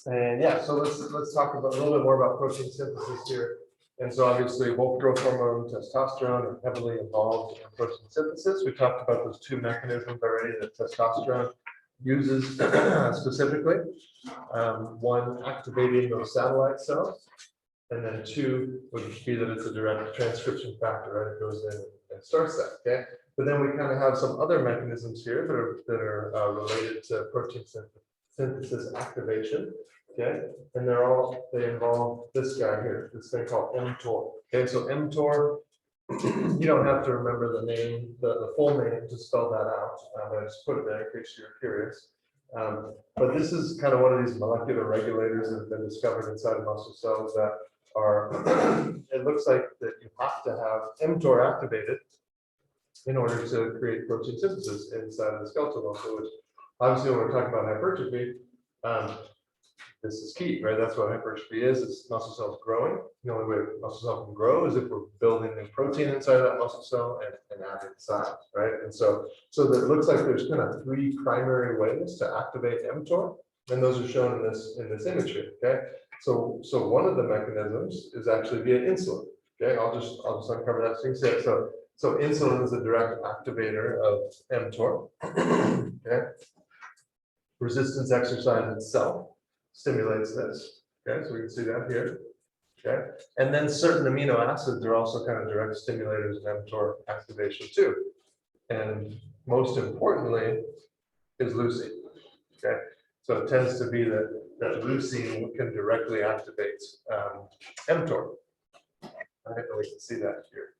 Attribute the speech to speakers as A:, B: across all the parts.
A: And yeah, so let's talk about a little bit more about protein synthesis here. And so obviously both growth hormone, testosterone are heavily involved in protein synthesis. We talked about those two mechanisms already that testosterone uses specifically. One, activating those satellite cells, and then two would be that it's a direct transcription factor, right? It goes in and starts that, okay? But then we kind of have some other mechanisms here that are related to protein synthesis activation, okay? And they involve this guy here, this thing called mTOR. Okay, so mTOR, you don't have to remember the name, the full name to spell that out. I just put it there in case you're curious. But this is kind of one of these molecular regulators that have been discovered inside of muscle cells that are, it looks like that you have to have mTOR activated in order to create protein synthesis inside of the skeletal muscle, which obviously when we're talking about hypertrophy, this is key, right? That's what hypertrophy is. It's muscle cells growing. The only way muscle cell can grow is if we're building new protein inside of that muscle cell and adding size, right? And so it looks like there's kind of three primary ways to activate mTOR, and those are shown in this image here, okay? So one of the mechanisms is actually via insulin. Okay, I'll just uncover that so you can see it. So insulin is a direct activator of mTOR. Okay, resistance exercise itself stimulates this. Okay, so we can see that here. Okay, and then certain amino acids are also kind of direct stimulators of mTOR activation too. And most importantly is leucine. Okay, so it tends to be that leucine can directly activate mTOR. I think we can see that here.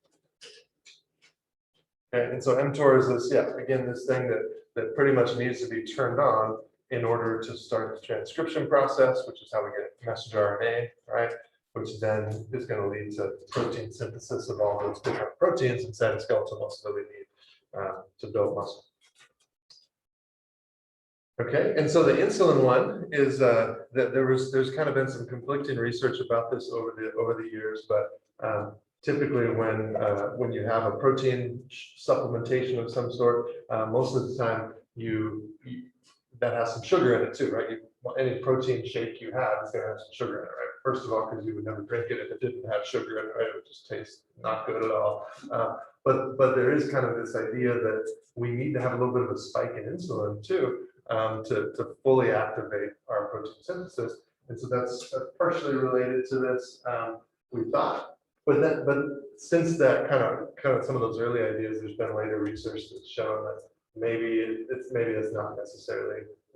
A: Okay, and so mTOR is this, yeah, again, this thing that pretty much needs to be turned on in order to start the transcription process, which is how we get messenger RNA, right? Which then is going to lead to protein synthesis of all those different proteins inside the skeletal muscle that we need to build muscle. Okay, and so the insulin one is that there's kind of been some conflicting research about this over the years, but typically when you have a protein supplementation of some sort, most of the time that has some sugar in it too, right? Any protein shake you have is going to have some sugar in it, right? First of all, because you would never drink it if it didn't have sugar in it, right? It would just taste not good at all. But there is kind of this idea that we need to have a little bit of a spike in insulin too, to fully activate our protein synthesis. And so that's partially related to this, we thought. But since that kind of some of those early ideas, there's been later research that's shown that maybe it's not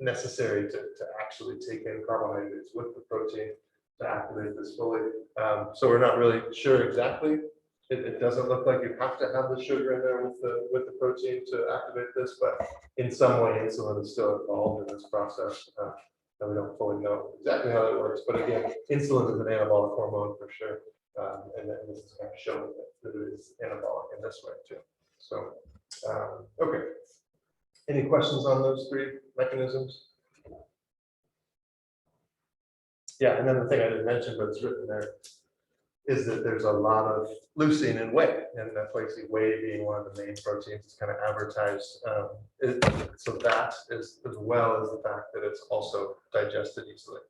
A: necessary to actually take in carbohydrates with the protein to activate this fully. So we're not really sure exactly. It doesn't look like you have to have the sugar in there with the protein to activate this, but in some way insulin is still involved in this process. And we don't fully know exactly how that works. But again, insulin is an anabolic hormone for sure. And then this is kind of showing that it is anabolic in this way too. So, okay. Any questions on those three mechanisms? Yeah, and then the thing I didn't mention, but it's written there, is that there's a lot of leucine in whey, and that's why you see whey being one of the main proteins. It's kind of advertised. So that is, as well as the fact that it's also digested easily.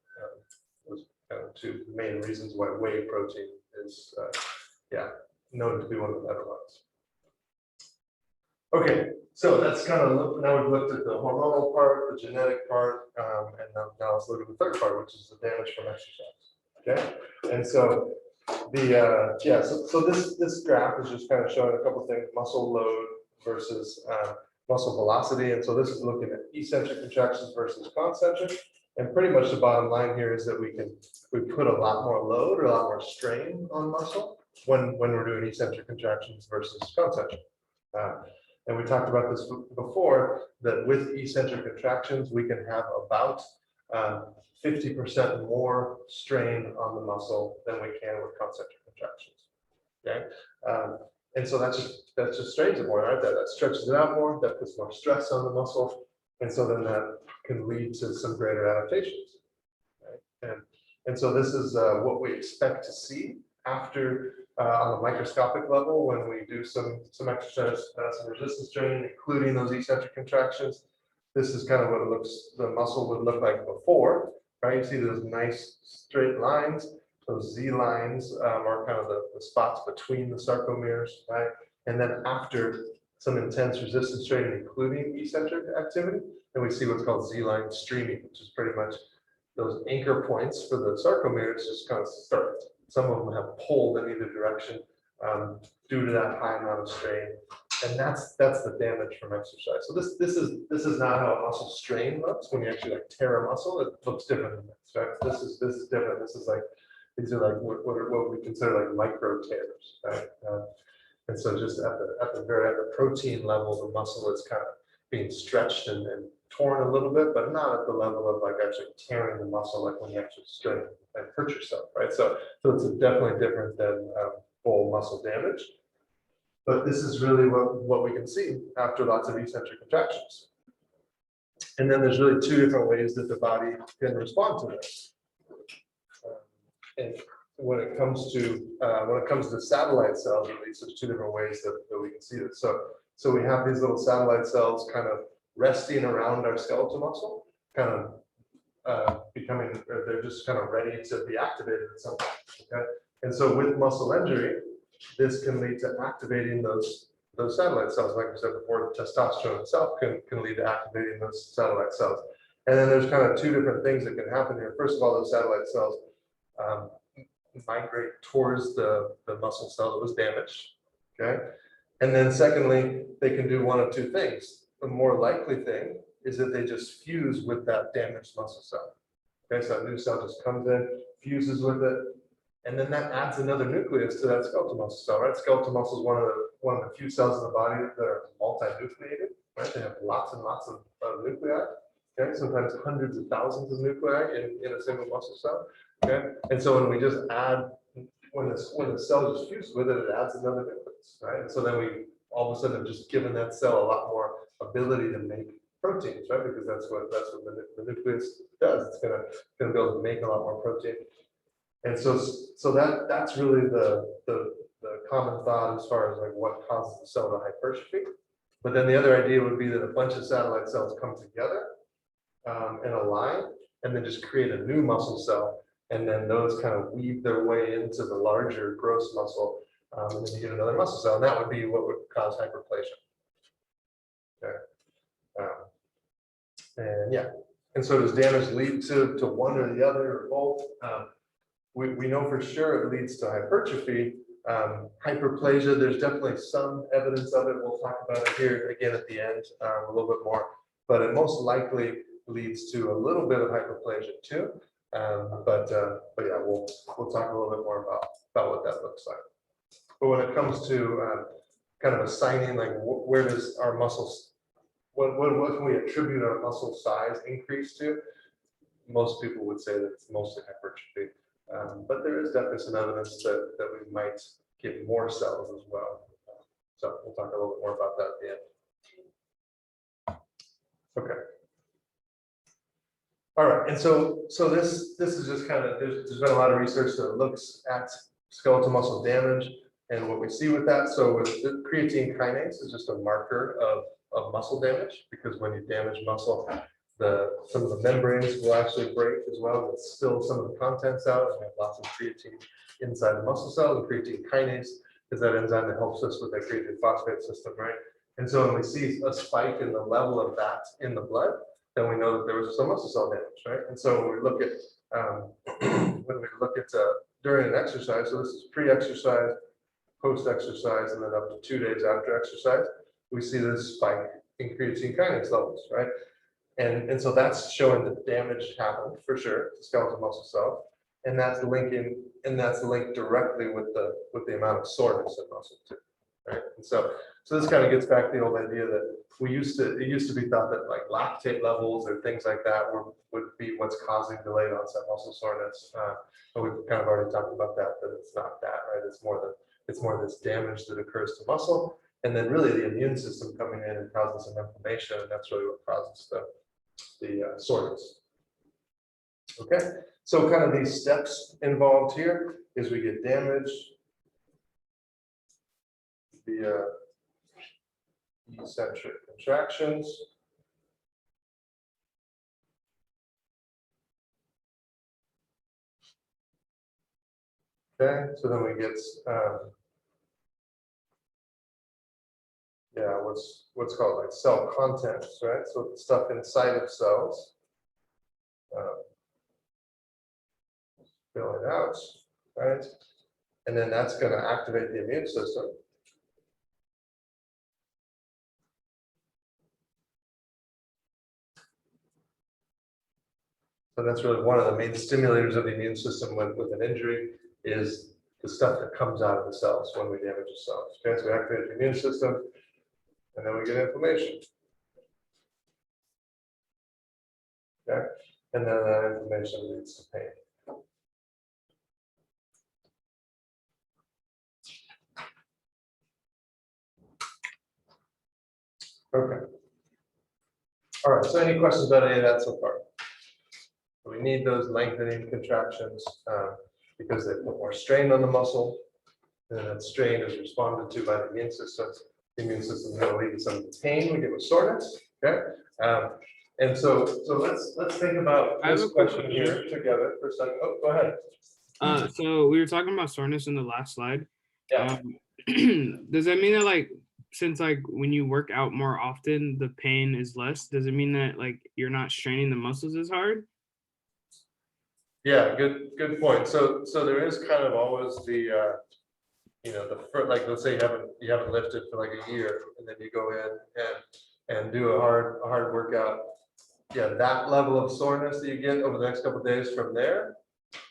A: Those kind of two main reasons why whey protein is, known to be one of the better ones. Okay, so that's kind of, now we've looked at the hormonal part, the genetic part, and now let's look at the third part, which is the damage from exercise. Okay, and so so this graph is just kind of showing a couple of things: muscle load versus muscle velocity. And so this is looking at eccentric contractions versus concentric. And pretty much the bottom line here is that we put a lot more load or a lot more strain on muscle when we're doing eccentric contractions versus concentric. And we talked about this before, that with eccentric contractions, we can have about 50% more strain on the muscle than we can with concentric contractions. Okay, and so that just strains it more, right? That stretches it out more. That puts more stress on the muscle, and so then that can lead to some greater adaptations. Right? And so this is what we expect to see after on a microscopic level when we do some exercise, some resistance training, including those eccentric contractions. This is kind of what the muscle would look like before, right? You see those nice straight lines. Those Z lines are kind of the spots between the sarcomeres, right? And then after some intense resistance training, including eccentric activity, then we see what's called Z-line streaming, which is pretty much those anchor points for the sarcomeres just kind of start. Some of them have pulled in either direction due to that high amount of strain, and that's the damage from exercise. So this is not how a muscle strain looks when you actually like tear a muscle. It looks different than this, right? This is different. This is like these are like what we consider like micro tears, right? And so just at the protein level, the muscle is kind of being stretched and torn a little bit, but not at the level of like actually tearing the muscle, like when you actually strain and hurt yourself, right? So it's definitely different than full muscle damage. But this is really what we can see after lots of eccentric contractions. And then there's really two different ways that the body can respond to this. And when it comes to satellite cells, at least there's two different ways that we can see this. So we have these little satellite cells kind of resting around our skeletal muscle, kind of they're just kind of ready to be activated at some point. Okay, and so with muscle injury, this can lead to activating those satellite cells. Like I said before, testosterone itself can lead to activating those satellite cells. And then there's kind of two different things that can happen here. First of all, those satellite cells migrate towards the muscle cell that was damaged, okay? And then secondly, they can do one of two things. The more likely thing is that they just fuse with that damaged muscle cell. Okay, so a new cell just comes in, fuses with it, and then that adds another nucleus to that skeletal muscle cell, right? Skeletal muscle is one of the few cells in the body that are multinucleated, right? They have lots and lots of nuclei, okay? Sometimes hundreds of thousands of nuclei in a single muscle cell. Okay, and so when we just add, when the cell just fuses with it, it adds another nucleus, right? And so then we all of a sudden have just given that cell a lot more ability to make proteins, right? Because that's what the nucleus does. It's gonna be able to make a lot more protein. And so that's really the common thought as far as like what causes the cell to hypertrophy. But then the other idea would be that a bunch of satellite cells come together and align, and then just create a new muscle cell. And then those kind of weave their way into the larger gross muscle, and then you get another muscle cell, and that would be what would cause hyperplasia. Okay, and yeah, and so does damage lead to one or the other or both? We know for sure it leads to hypertrophy. Hyperplasia, there's definitely some evidence of it. We'll talk about it here again at the end a little bit more, but it most likely leads to a little bit of hyperplasia too. But yeah, we'll talk a little bit more about what that looks like. But when it comes to kind of assigning like where does our muscles, what can we attribute our muscle size increase to? Most people would say that it's mostly hypertrophy, but there is definitely some evidence that we might get more cells as well. So we'll talk a little bit more about that at the end. Okay. All right, and so this is just kind of, there's been a lot of research that looks at skeletal muscle damage and what we see with that. So with the creatine kinase is just a marker of muscle damage, because when you damage muscle, some of the membranes will actually break as well. It spills some of the contents out, and we have lots of creatine inside the muscle cells. And creatine kinase is that enzyme that helps us with that creatine phosphate system, right? And so when we see a spike in the level of that in the blood, then we know that there was some muscle cell damage, right? And so when we look at during an exercise, so this is pre-exercise, post-exercise, and then up to 2 days after exercise, we see this spike in creatine kinase levels, right? And so that's showing that damage happened for sure to skeletal muscle cells, and that's linked directly with the amount of soreness in muscle too, right? And so this kind of gets back to the old idea that it used to be thought that like lactate levels or things like that would be what's causing delayed onset muscle soreness. But we've kind of already talked about that it's not that, right? It's more this damage that occurs to muscle, and then really the immune system coming in and causing some inflammation, and that's really what causes the soreness. Okay, so kind of these steps involved here is we get damage via eccentric contractions. Okay, so then we get, yeah, what's called like cell contents, right? So the stuff inside of cells. Fill it out, right? And then that's going to activate the immune system. So that's really one of the main stimulators of the immune system with an injury is the stuff that comes out of the cells when we damage the cells. Okay, so we activate the immune system, and then we get inflammation. Okay, and then that inflammation leads to pain. Okay. All right, so any questions about any of that so far? We need those lengthening contractions because they put more strain on the muscle. And that strain is responded to by the immune system. The immune system is going to lead to some pain we get with soreness. Okay. And so let's think about this question here together for a second. Oh, go ahead.
B: So we were talking about soreness in the last slide.
A: Yeah.
B: Does that mean that like since like when you work out more often, the pain is less? Does it mean that like you're not straining the muscles as hard?
A: Yeah, good point. So there is kind of always the you know, like let's say you haven't lifted for like a year, and then you go in and do a hard workout. Yeah, that level of soreness that you get over the next couple of days from there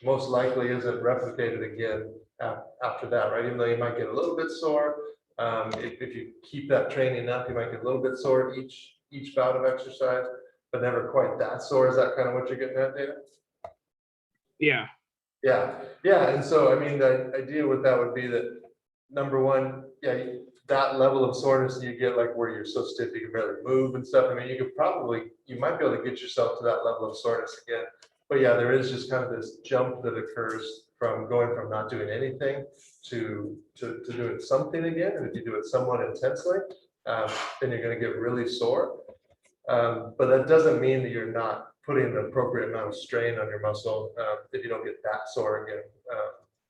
A: most likely isn't replicated again after that, right? Even though you might get a little bit sore, if you keep that training up, you might get a little bit sore each bout of exercise, but never quite that sore. Is that kind of what you're getting at, David?
B: Yeah.
A: Yeah. And so, I mean, the idea with that would be that number one, yeah, that level of soreness you get, like where you're so stiff you can barely move and stuff. I mean, you might be able to get yourself to that level of soreness again. But yeah, there is just kind of this jump that occurs from going from not doing anything to doing something again. And if you do it somewhat intensely, then you're going to get really sore. But that doesn't mean that you're not putting the appropriate amount of strain on your muscle if you don't get that sore again.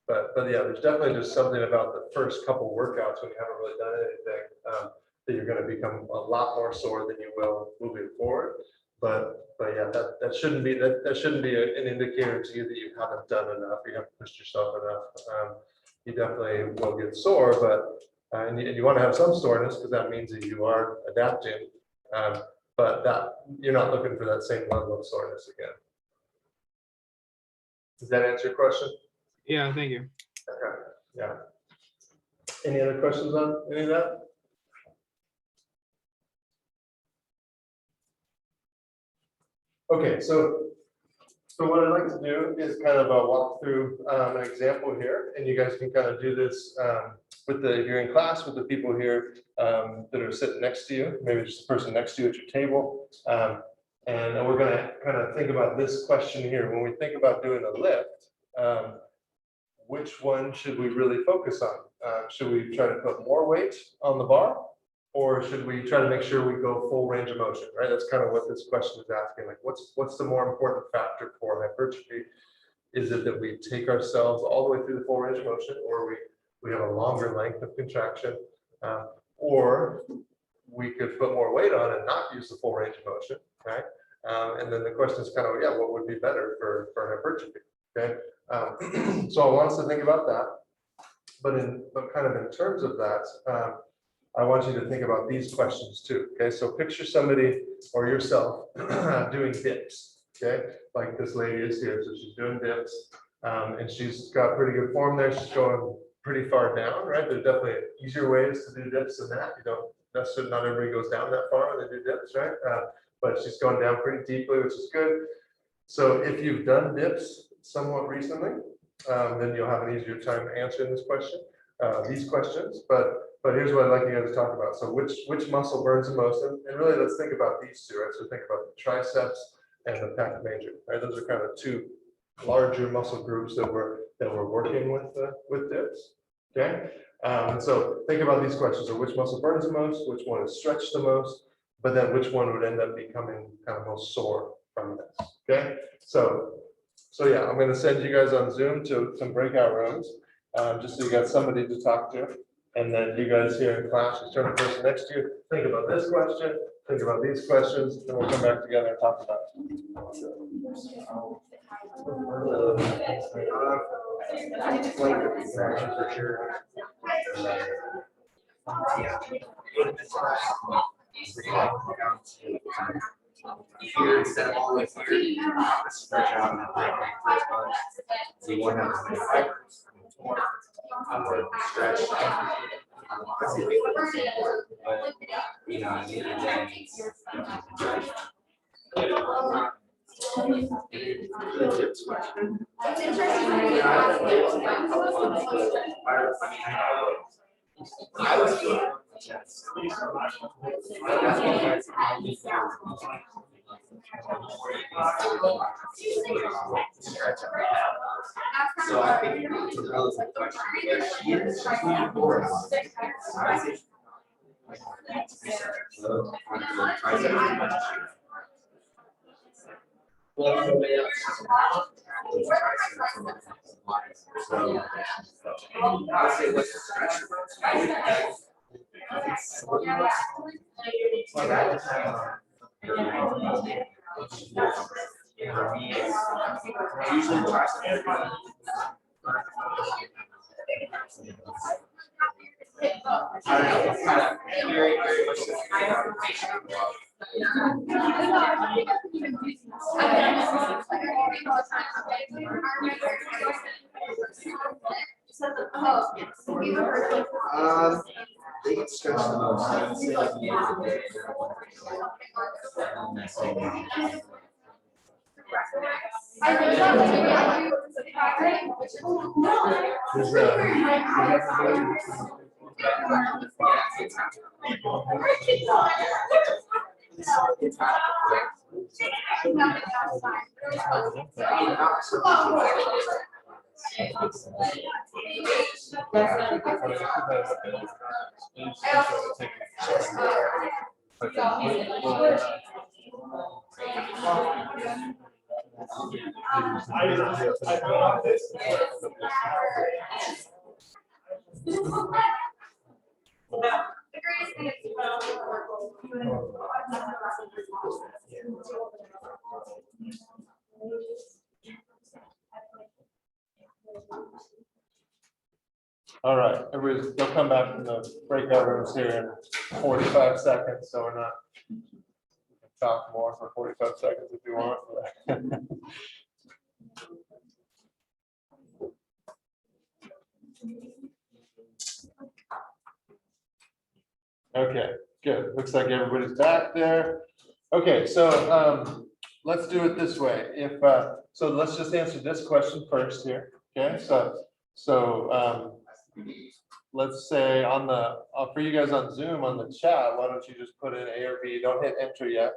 A: But yeah, there's definitely just something about the first couple workouts when you haven't really done anything that you're going to become a lot more sore than you will moving forward. But yeah, that shouldn't be an indicator to you that you haven't done enough, you haven't pushed yourself enough. You definitely will get sore, but and you want to have some soreness because that means that you are adapting. But that you're not looking for that same level of soreness again. Does that answer your question?
B: Yeah, thank you.
A: Okay. Yeah. Any other questions on any of that? Okay, so what I'd like to do is kind of walk through an example here, and you guys can kind of do this if you're in class with the people here that are sitting next to you, maybe just the person next to you at your table. And we're going to kind of think about this question here. When we think about doing a lift, which one should we really focus on? Should we try to put more weight on the bar, or should we try to make sure we go full range of motion, right? That's kind of what this question is asking. Like, what's the more important factor for hypertrophy? Is it that we take ourselves all the way through the full range of motion, or we have a longer length of contraction, or we could put more weight on and not use the full range of motion, right? And then the question is kind of, yeah, what would be better for hypertrophy? Okay, so I want us to think about that, but kind of in terms of that, I want you to think about these questions too. Okay, so picture somebody or yourself doing dips. Okay, like this lady is here, so she's doing dips, and she's got pretty good form there. She's going pretty far down, right? There's definitely easier ways to do dips than that. You don't necessarily, not everybody goes down that far when they do dips, right? But she's going down pretty deeply, which is good. So if you've done dips somewhat recently, then you'll have an easier time answering this question, these questions. But here's what I'd like you guys to talk about. So which muscle burns the most? And really, let's think about these two, right? So think about the triceps and the pec major, right? Those are kind of two larger muscle groups that we're working with dips. Okay. And so think about these questions. So which muscle burns the most? Which one is stretched the most? But then which one would end up becoming kind of most sore from this? Okay. So yeah, I'm going to send you guys on Zoom to some breakout rooms. just so you got somebody to talk to. And then you guys here in class, you turn to the person next to you, think about this question, think about these questions, then we'll come back together and talk about
C: Here instead of always here, stretch out and see what happens. Stretch. You know, at the end of the day, I was doing yes. So I think it's a relevant question. If she is moving forward, I think they get stretched the most. I would say like the end of the day.
A: All right, everybody's, they'll come back from the breakout rooms here in 45 seconds, so we're not. We can talk more for 45 seconds if you want. Okay, good. Looks like everybody's back there. Okay, so let's do it this way. If so, let's just answer this question first here. Okay, so let's say on the for you guys on Zoom on the chat, why don't you just put in A or B? Don't hit enter yet.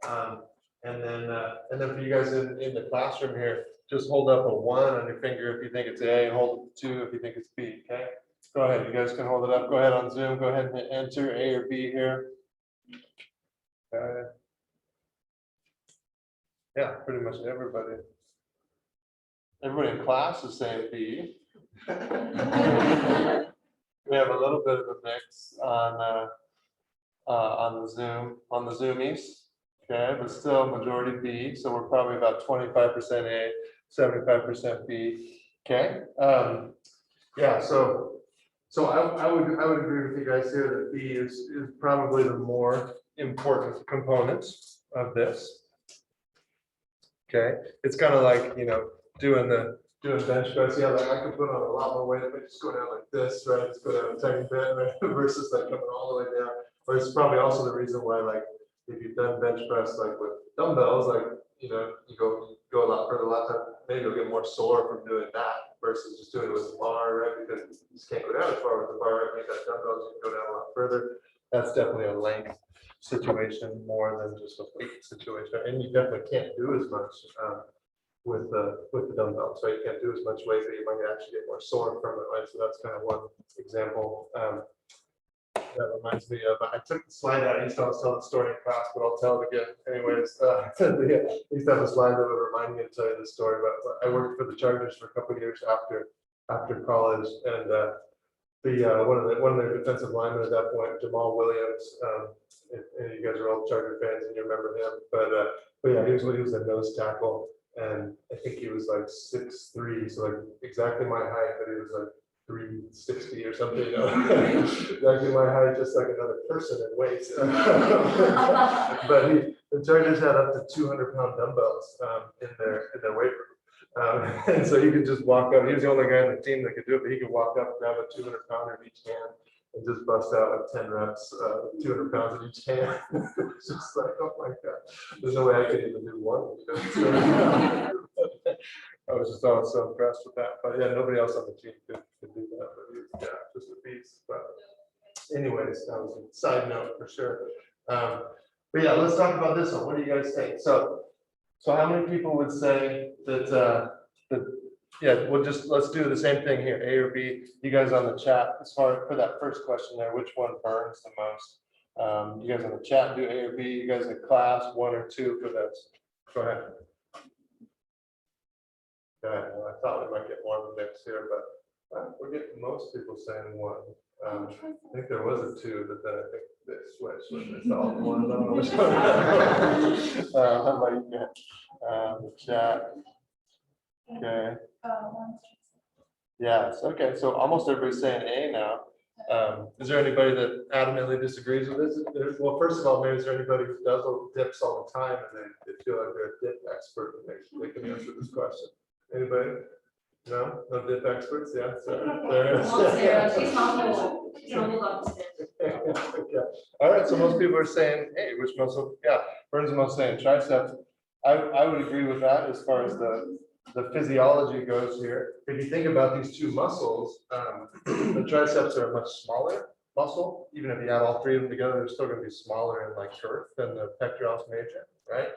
A: And then for you guys in the classroom here, just hold up a 1 on your finger if you think it's A, and hold up 2 if you think it's B. Okay. Go ahead, you guys can hold it up. Go ahead on Zoom. Go ahead and hit enter A or B here. Okay. Yeah, pretty much everybody. Everybody in class is saying B. We have a little bit of a mix on the Zoom, on the Zoomies. Okay, but still majority B. So we're probably about 25% A, 75% B. Okay. Yeah, so I would agree with you guys here that B is probably the more important component of this. Okay, it's kind of like, you know, doing bench press. Yeah, like I could put on a lot more weight if I just go down like this, right? Just go down a tiny bit, right? Versus like coming all the way down. Or it's probably also the reason why, like, if you've done bench press like with dumbbells, like, you know, you go a lot further. A lot of times, maybe you'll get more sore from doing that versus just doing it with the bar, right? Because you just can't go down as far with the bar, right? Make that dumbbells, you can go down a lot further. That's definitely a length situation more than just a weight situation, and you definitely can't do as much with the dumbbells, right? You can't do as much weight, but you might actually get more sore from it, right? So that's kind of one example. That reminds me of, I took the slide out. I used to always tell the story in class, but I'll tell it again. Anyways, I used to have a slide that would remind me to tell you the story. But I worked for the Chargers for a couple of years after after college, and one of their defensive linemen at that point, Jamal Williams. If any of you guys are all Charger fans and you remember him, but yeah, he was a nose tackle, and I think he was like 6'3", so like exactly my height, but he was like 360 or something. You know? Exactly my height, just like another person in weight. But the Chargers had up to 200-pound dumbbells in their weight room. And so he could just walk up. He was the only guy on the team that could do it, but he could walk up, grab a 200-pounder in each hand, and just bust out like 10 reps, 200 pounds in each hand. It's just like, oh my God, there's no way I could even do one. I was just always so impressed with that. But yeah, nobody else on the team could do that. But he was, yeah, just a beast. But anyways, that was a side note for sure. But yeah, let's talk about this one. What do you guys think? So how many people would say that, yeah, let's do the same thing here, A or B. You guys on the chat, as far for that first question there, which one burns the most? You guys on the chat do A or B. You guys in class, 1 or 2 for this. Go ahead. Okay, well, I thought we might get more of a mix here, but we're getting most people saying 1. I think there was a 2, but then I think they switched when they saw 1. I don't know which one. How about you guys? The chat. Okay. Yes. Okay. So almost everybody's saying A now. Is there anybody that adamantly disagrees with this? Well, first of all, maybe is there anybody who does dips all the time and they feel like they're a dip expert and they can answer this question? Anybody? No? No dip experts? Yeah. There is.
D: She's humble. She's humbled up to this.
A: Okay. All right. So most people are saying, hey, which muscle? Yeah. Burns the most saying triceps. I would agree with that as far as the physiology goes here. If you think about these two muscles, the triceps are a much smaller muscle. Even if you add all 3 of them together, they're still going to be smaller in like girth than the pectoralis major, right?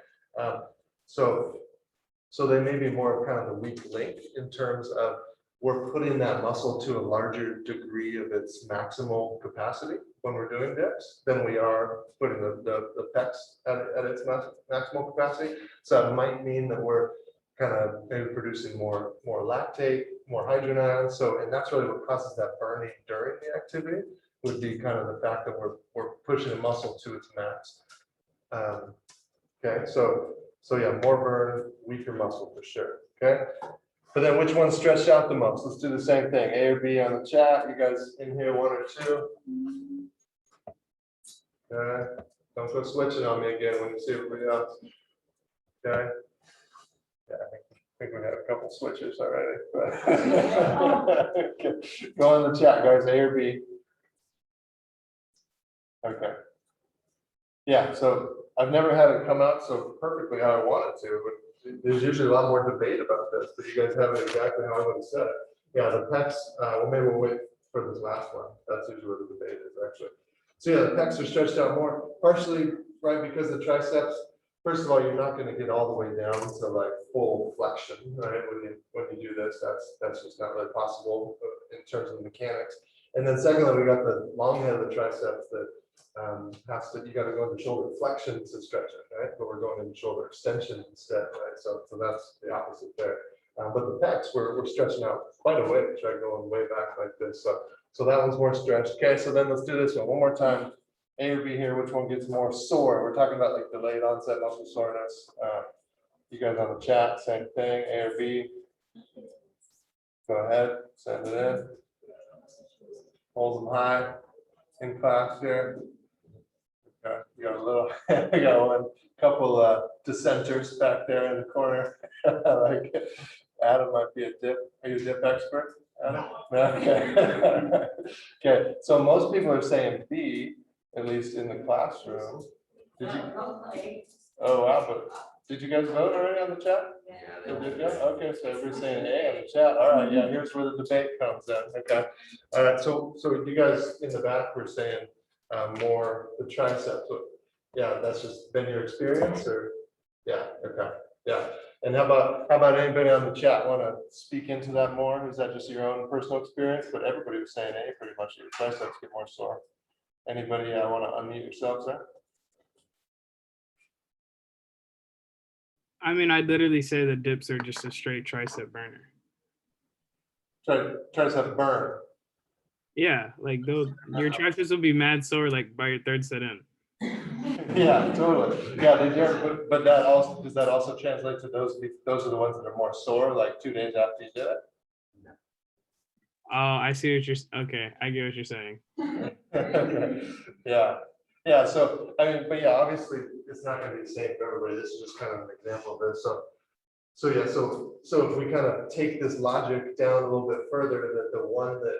A: So they may be more of kind of the weak link in terms of we're putting that muscle to a larger degree of its maximal capacity when we're doing dips than we are putting the pecs at its maximal capacity. So it might mean that we're kind of maybe producing more lactate, more hydrogen ions. So, and that's really what causes that burning during the activity, would be kind of the fact that we're pushing the muscle to its max. Okay, so yeah, more burn, weaker muscle for sure. Okay, but then which one stretched out the most? Let's do the same thing. A or B on the chat. You guys in here, 1 or 2? Okay, don't go switching on me again when you see everybody else. Okay. Yeah, I think we had a couple switches already. Okay. Go in the chat, guys. A or B? Okay. Yeah, so I've never had it come out so perfectly how I wanted to, but there's usually a lot more debate about this, but you guys have it exactly how I would have said it. Yeah, the pecs, well, maybe we'll wait for this last one. That's usually where the debate is, actually. So yeah, the pecs are stretched out more, partially, right, because the triceps, first of all, you're not going to get all the way down to like full flexion, right? When you do this, that's just not really possible in terms of the mechanics. And then secondly, we got the long head of the triceps that you got to go into shoulder flexion to stretch it, right? But we're going into shoulder extension instead, right? So that's the opposite there. But the pecs, we're stretching out quite a way, try going way back like this. So that one's more stretched. Okay, so then let's do this one more time. A or B here, which one gets more sore? We're talking about like delayed onset muscle soreness. You guys on the chat, same thing, A or B? Go ahead, send it in. Hold them high in class here. Okay, we got a little, we got one couple dissenters back there in the corner. Like Adam might be a dip. Are you a dip expert, Adam? No? Okay. Okay, so most people are saying B, at least in the classroom. Did you? Oh wow, but did you guys vote already on the chat?
C: Yeah.
A: You did, yeah? Okay, so everybody's saying A on the chat. All right, yeah, here's where the debate comes in. Okay. All right, so you guys in the back were saying more the triceps. So, yeah, that's just been your experience, or yeah, okay, yeah. And how about anybody on the chat want to speak into that more? Is that just your own personal experience? But everybody was saying A pretty much. Your triceps get more sore. Anybody want to unmute yourselves there?
B: I mean, I literally say the dips are just a straight tricep burner.
A: tries to have burn.
B: Yeah, like your triceps will be mad sore like by your third set in.
A: Yeah, totally. Yeah, but that also, does that also translate to those are the ones that are more sore, like 2 days after you did
B: Oh, I see what okay, I get what you're saying.
A: it? Yeah, yeah, so, I mean, but yeah, obviously, it's not gonna be the same for everybody, this is just kind of an example of this, so yeah, so if we kind of take this logic down a little bit further, that the one that,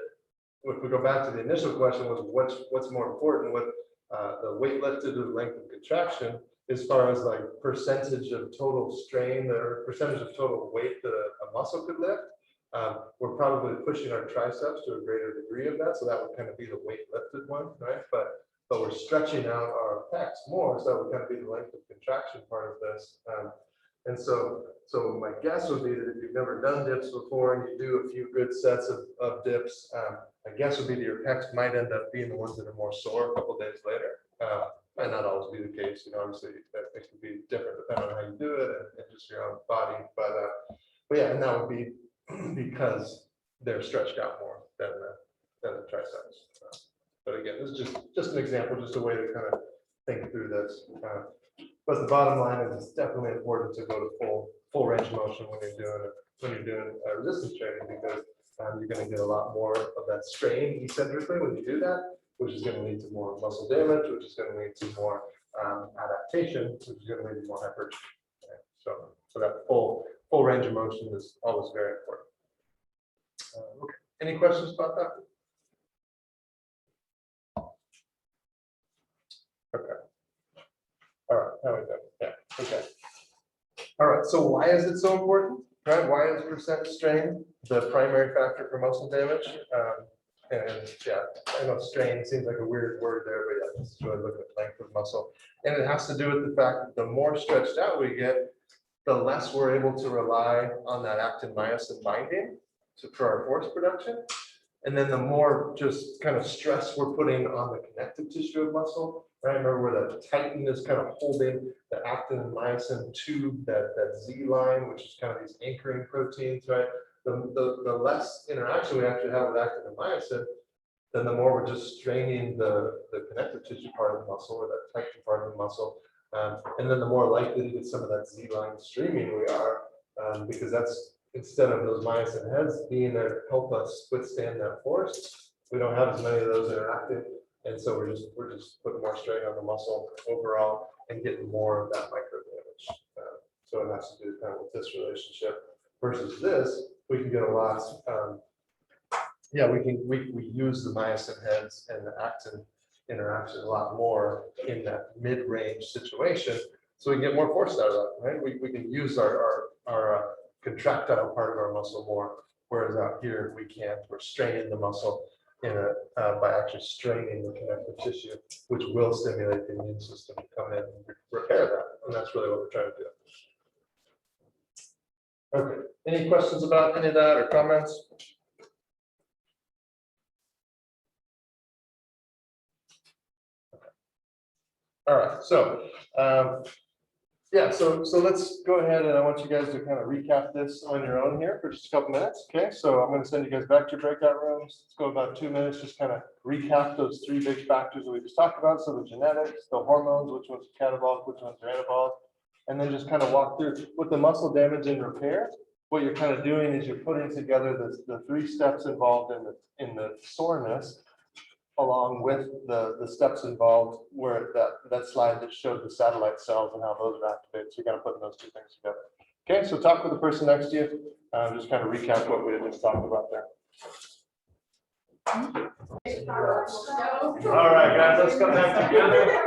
A: if we go back to the initial question was what's more important, what the weight lifted or length of contraction, as far as like percentage of total strain or percentage of total weight that a muscle could lift. We're probably pushing our triceps to a greater degree of that, so that would kind of be the weight lifted one, right? But we're stretching out our pecs more, so that would kind of be the length of contraction part of this. And so my guess would be that if you've never done dips before and you do a few good sets of dips, my guess would be that your pecs might end up being the ones that are more sore a couple days later. Might not always be the case, you know, obviously it can be different depending on how you do it and just your own body. But yeah, and that would be because they're stretched out more than the triceps. But again, this is just an example, just a way to kind of think through this. But the bottom line is it's definitely important to go to full range of motion when you're doing resistance training, because you're going to get a lot more of that strain eccentrically when you do that, which is going to lead to more muscle damage, which is going to lead to more adaptation, which is going to lead to more hypertrophy. Okay? So that full range of motion is always very important. Okay. Any questions about that? Okay. All right, how we go? Yeah, okay. All right, so why is it so important, right? Why is percent strain the primary factor for muscle damage? And yeah, I know strain seems like a weird word there, but yeah, this is really looking at length of muscle. And it has to do with the fact that the more stretched out we get, the less we're able to rely on that actin-myosin binding for our force production. And then the more just kind of stress we're putting on the connective tissue of muscle, right? Remember where the titin is kind of holding the actin and myosin to that Z line, which is kind of these anchoring proteins, right? The less interaction we actually have with actin and myosin, then the more we're just straining the connective tissue part of the muscle or that titin part of the muscle. And then the more likely to get some of that Z line streaming we are, because that's, instead of those myosin heads being there to help us withstand that force, we don't have as many of those interacting, and so we're just putting more strain on the muscle overall and getting more of that micro damage. So it has to do kind of with this relationship versus this. We can get a lot. Yeah, we use the myosin heads and the actin interaction a lot more in that mid-range situation, so we can get more force out of that. Right, we can use our contractile part of our muscle more, whereas out here we can't. We're straining the muscle by actually straining the connective tissue, which will stimulate the immune system to come in and repair that, and that's really what we're trying to do. Okay, any questions about any of that or comments? Okay. All right, so yeah, so let's go ahead, and I want you guys to kind of recap this on your own here for just a couple minutes. Okay, so I'm going to send you guys back to your breakout rooms. Let's go about 2 minutes, just kind of recap those 3 big factors that we just talked about. So the genetics, the hormones, which ones are catabolic, which ones are anabolic, and then just kind of walk through with the muscle damage and repair. What you're kind of doing is you're putting together the 3 steps involved in the soreness, along with the steps involved where that slide that showed the satellite cells and how those are activated. So you're kind of putting those 2 things together. Okay, so talk with the person next to you. Just kind of recap what we had just talked about there. All right, guys, let's come back together.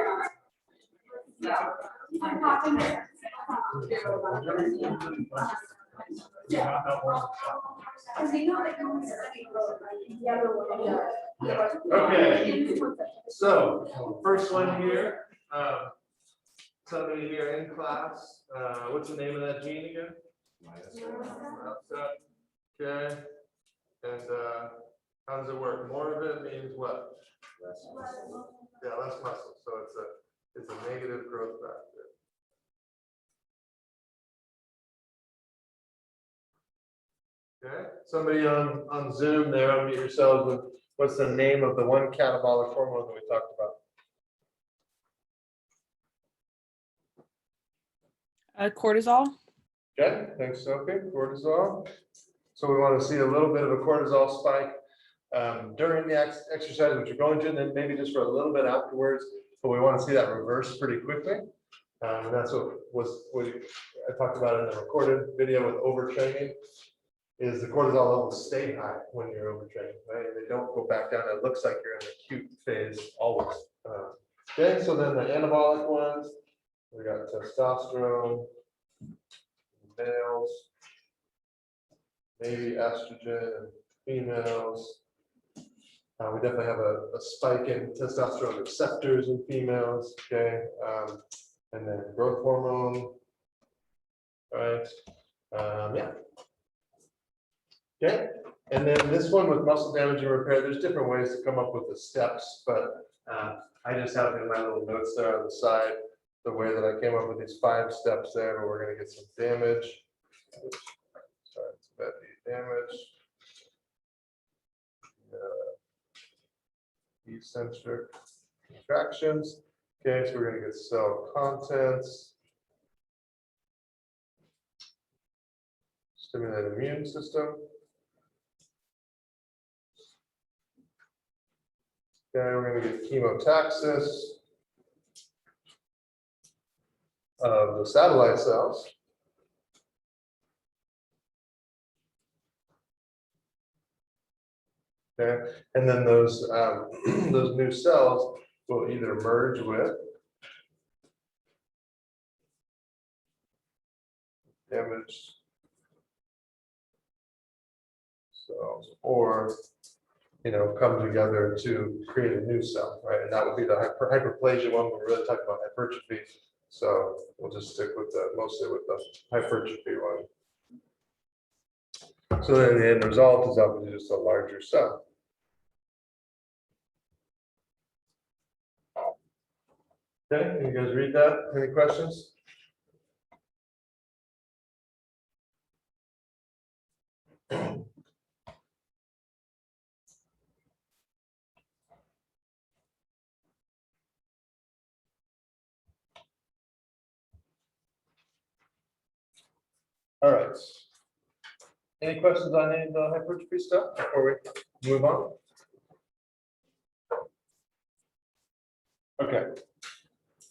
A: Okay, so first one here, somebody here in class, what's the name of that gene again? Okay, and how does it work? More of it means what? Yeah, less muscle, so it's a negative growth factor. Okay, somebody on Zoom there, unmute yourselves with what's the name of the one catabolic hormone that we talked about?
E: Cortisol.
A: Okay, thanks, Sophie. Cortisol. So we want to see a little bit of a cortisol spike during the exercise, which you're going to, and then maybe just for a little bit afterwards. But we want to see that reverse pretty quickly. And that's what I talked about in the recorded video with overtraining. Is the cortisol levels stay high when you're overtraining, right? They don't go back down. It looks like you're in the acute phase always. Okay, so then the anabolic ones, we got testosterone, males, maybe estrogen in females. We definitely have a spike in testosterone receptors in females, okay? And then growth hormone, right? Yeah. Okay, and then this one with muscle damage and repair, there's different ways to come up with the steps, but I just have in my little notes there on the side, the way that I came up with these 5 steps there, but we're gonna get some damage. Sorry, it's bad damage. Eccentric contractions. Okay, so we're gonna get cell contents. Stimulate immune system. Okay, we're gonna get chemotaxis of the satellite cells. Okay, and then those those new cells will either merge with damaged cells, or come together to create a new cell, right? And that would be the hyperplasia one. We're really talking about hypertrophy, so we'll just stick with mostly with the hypertrophy one. So then the end result is obviously just a larger cell. Okay, you guys read that? Any questions? All right. Any questions on any of the hypertrophy stuff before we move on? Okay.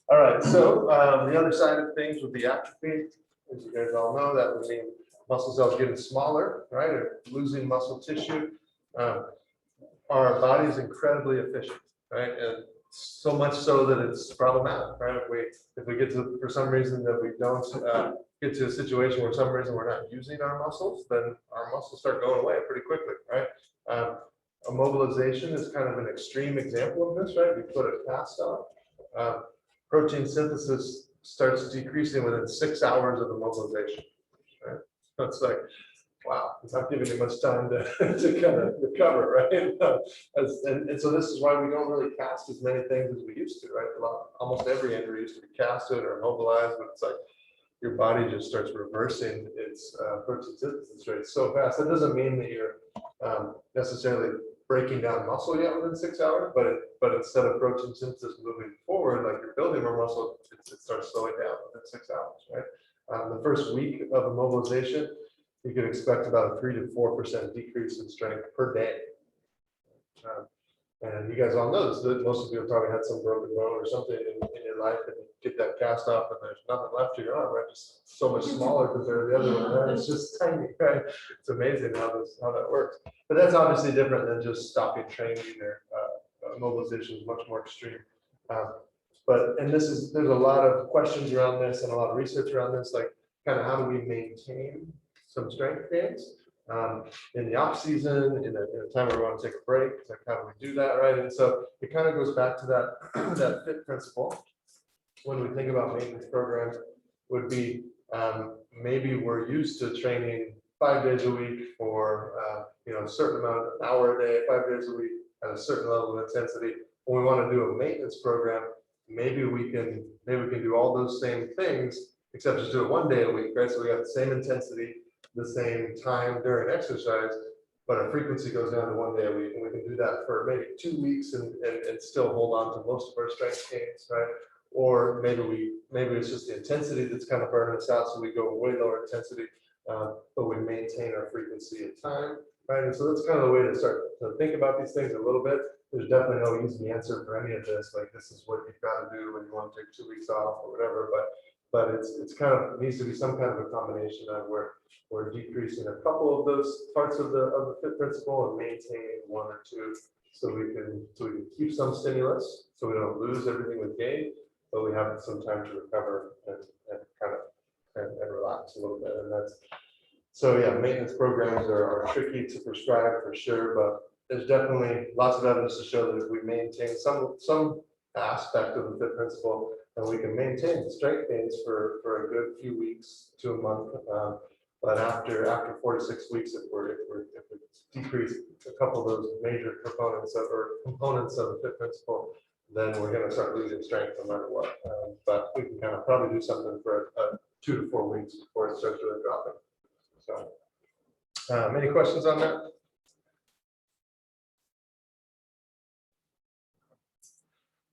A: All right, so the other side of things would be atrophy. As you guys all know, that would mean muscle cells getting smaller, right, or losing muscle tissue. Our body is incredibly efficient, right, and so much so that it's problematic, right? If we get to, for some reason, that we don't get to a situation where for some reason we're not using our muscles, then our muscles start going away pretty quickly, right? Immobilization is kind of an extreme example of this, right? We put a cast on. Protein synthesis starts decreasing within 6 hours of immobilization. Right? That's like, wow, it's not giving you much time to kind of recover, right? And so this is why we don't really cast as many things as we used to, right? Almost every injury used to be casted or immobilized, but it's like your body just starts reversing its protein synthesis rate so fast. That doesn't mean that you're necessarily breaking down muscle yet within 6 hours, but instead of protein synthesis moving forward, like you're building more muscle, it starts slowing down within 6 hours, right? The first week of immobilization, you could expect about a 3 to 4% decrease in strength per day. And you guys all know this, that most of you have probably had some broken bone or something in your life, and you get that cast off and there's nothing left to your arm, right? Just so much smaller compared to the other one, right? It's just tiny, right? It's amazing how that works. But that's obviously different than just stopping training or mobilization is much more extreme. And there's a lot of questions around this and a lot of research around this, like kind of how do we maintain some strength gains in the off season, in a time where we want to take a break, like how do we do that, right? And so it kind of goes back to that that fit principle. When we think about maintenance programs, would be maybe we're used to training 5 days a week for a certain amount, an hour a day, 5 days a week at a certain level of intensity. When we want to do a maintenance program, maybe we can do all those same things, except just do it 1 day a week, right? So we have the same intensity, the same time during exercise, but our frequency goes down to 1 day a week, and we can do that for maybe 2 weeks and still hold on to most of our strength gains, right? Or maybe it's just the intensity that's kind of burning us out, so we go way lower intensity, but we maintain our frequency and time, right? And so that's kind of the way to start to think about these things a little bit. There's definitely no easy answer for any of this, like this is what you've got to do when you want to take 2 weeks off or whatever, but it's kind of, it needs to be some kind of a combination of where we're decreasing a couple of those parts of the fit principle and maintaining 1 or 2, so we can keep some stimulus, so we don't lose everything with gain, but we have some time to recover and kind of and relax a little bit. And that's, so yeah, maintenance programs are tricky to prescribe for sure, but there's definitely lots of evidence to show that if we maintain some aspect of the fit principle, and we can maintain strength gains for a good few weeks to a month. But after 4 to 6 weeks, if we decrease a couple of those major components of the fit principle, then we're going to start losing strength no matter what. But we can kind of probably do something for 2 to 4 weeks before it starts really dropping. So, any questions on that?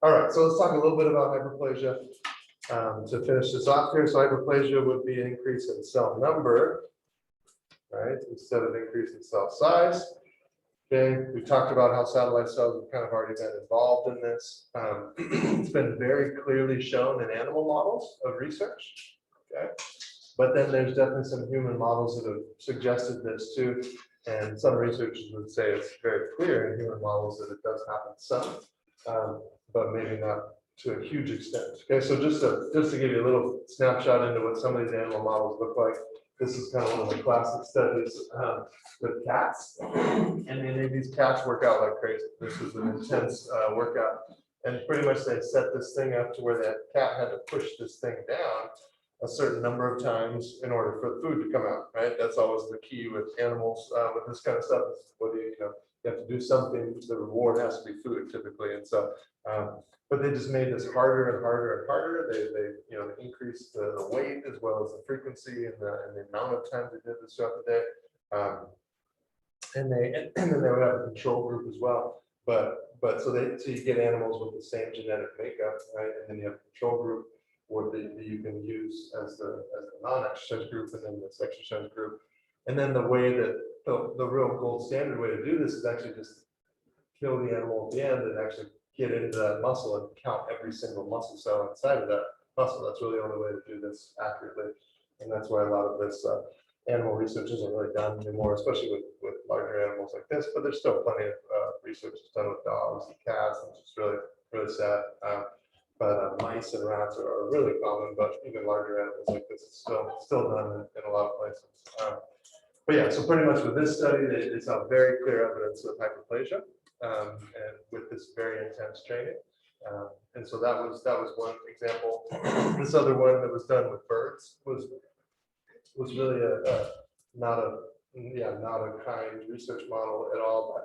A: All right, so let's talk a little bit about hyperplasia to finish this off here. So hyperplasia would be an increase in cell number, right, instead of increase in cell size. Okay, we talked about how satellite cells have kind of already been involved in this. It's been very clearly shown in animal models of research. Okay, but then there's definitely some human models that have suggested this too. And some researchers would say it's very clear in human models that it does happen some, but maybe not to a huge extent. Okay, so just to give you a little snapshot into what some of these animal models look like. This is kind of one of the classic studies with cats, and they made these cats work out like crazy. This was an intense workout, and pretty much they set this thing up to where that cat had to push this thing down a certain number of times in order for the food to come out, right? That's always the key with animals, with this kind of stuff. Is whether you have to do something, the reward has to be food typically, and so. But they just made this harder and harder and harder. They increased the weight as well as the frequency and the amount of times they did this throughout the day. And then they would have a control group as well. But so you get animals with the same genetic makeup, right? And then you have a control group that you can use as the non-exercise group, and then this exercise group. And then the way that the real gold standard way to do this is actually just kill the animal at the end and actually get into that muscle and count every single muscle cell inside of that muscle. That's really the only way to do this accurately. And that's why a lot of this animal research isn't really done anymore, especially with larger animals like this, but there's still plenty of research done with dogs and cats, and it's really, really sad. But mice and rats are really common, but even larger animals like this is still done in a lot of places. But yeah, so pretty much with this study, they saw very clear evidence of hyperplasia. And with this very intense training, and so that was one example. This other one that was done with birds was really not a kind research model at all,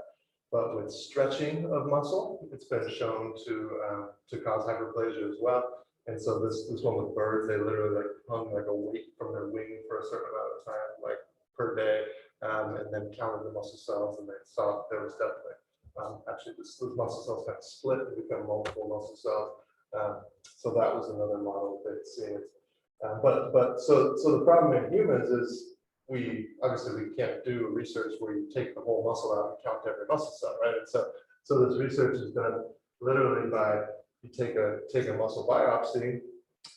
A: but with stretching of muscle, it's been shown to cause hyperplasia as well. And so this one with birds, they literally hung like a weight from their wing for a certain amount of time, like per day, and then counted the muscle cells, and they saw that there was definitely. Actually, those muscle cells kind of split and become multiple muscle cells. So that was another model that they'd seen. So the problem in humans is we can't do research where you take the whole muscle out and count every muscle cell, right? And so this research is done literally by you take a muscle biopsy,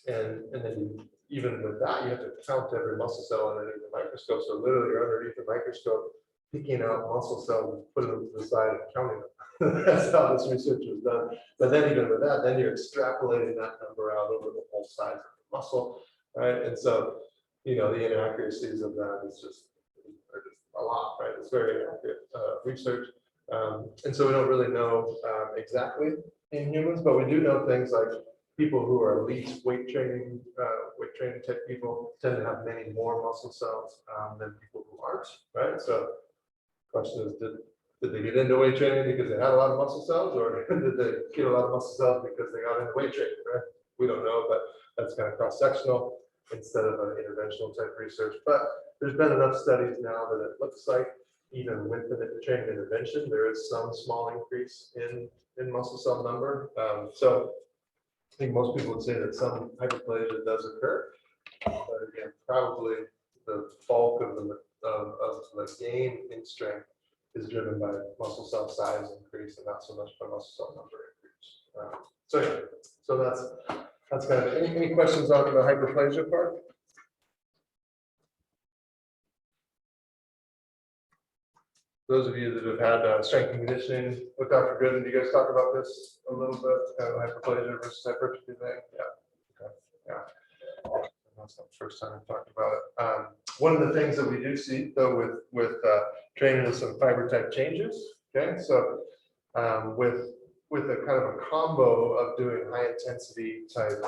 A: and then even with that you have to count every muscle cell underneath the microscope. So literally you're underneath the microscope, picking out muscle cells and putting them to the side and counting them. That's how this research was done. But then even with that, then you're extrapolating that number out over the whole size of the muscle, right? And so, the inaccuracies of that are just a lot, right? It's very inaccurate research. And so we don't really know exactly in humans, but we do know things like people who are elite weight training type people tend to have many more muscle cells than people who aren't, right? So question is, did they get into weight training because they had a lot of muscle cells, or did they get a lot of muscle cells because they got into weight training, right? We don't know, but that's kind of cross-sectional instead of an interventional type research. But there's been enough studies now that it looks like even with the training intervention, there is some small increase in muscle cell number. So I think most people would say that some hyperplasia does occur. But again, probably the bulk of the gain in strength is driven by muscle cell size increase and not so much by muscle cell number increase. So yeah, so that's kind of, any questions on the hyperplasia part? Those of you that have had strength and conditioning with Dr. Gooden, do you guys talk about this a little bit, kind of hyperplasia versus hypertrophy thing? Yeah. Okay. Yeah. That's not the first time I've talked about it. One of the things that we do see though with training is some fiber type changes. Okay, so with a kind of a combo of doing high intensity type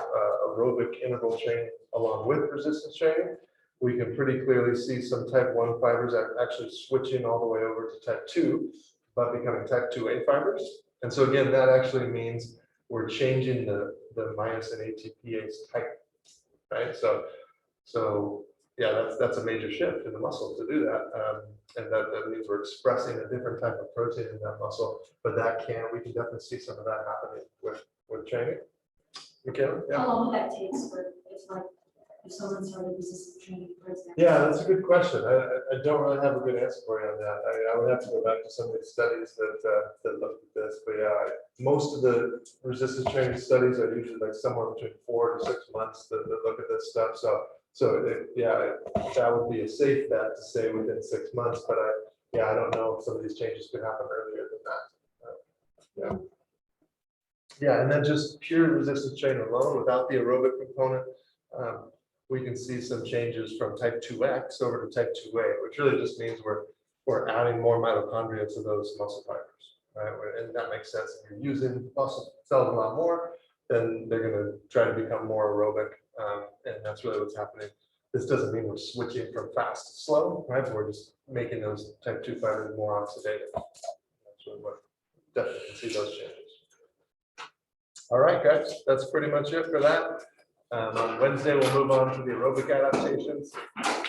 A: aerobic interval training along with resistance training, we can pretty clearly see some type 1 fibers actually switching all the way over to type 2, but becoming type 2A fibers. And so again, that actually means we're changing the myosin ATPase type, right? So yeah, that's a major shift in the muscle to do that. And that means we're expressing a different type of protein in that muscle, but we can definitely see some of that happening with training. Okay, yeah.
D: How long would that take for, if someone started resistance training, for example?
A: Yeah, that's a good question. I don't really have a good answer for you on that. I would have to go back to some of the studies that looked at this, but yeah, most of the resistance training studies are usually like somewhere between 4 to 6 months that look at this stuff. Yeah, that would be a safe bet to say within 6 months, but I don't know if some of these changes could happen earlier than that. Yeah, and then just pure resistance training alone without the aerobic component, we can see some changes from type 2X over to type 2A, which really just means we're adding more mitochondria to those muscle fibers, right? And that makes sense. If you're using muscle cells a lot more, then they're going to try to become more aerobic, and that's really what's happening. This doesn't mean we're switching from fast to slow, right? We're just making those type 2 fibers more oxidative. That's really what definitely can see those changes. All right, guys, that's pretty much it for that. On Wednesday, we'll move on to the aerobic adaptations, and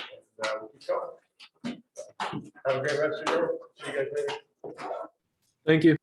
A: we'll keep going. Have a great rest of your day. See you guys later.
F: Thank you.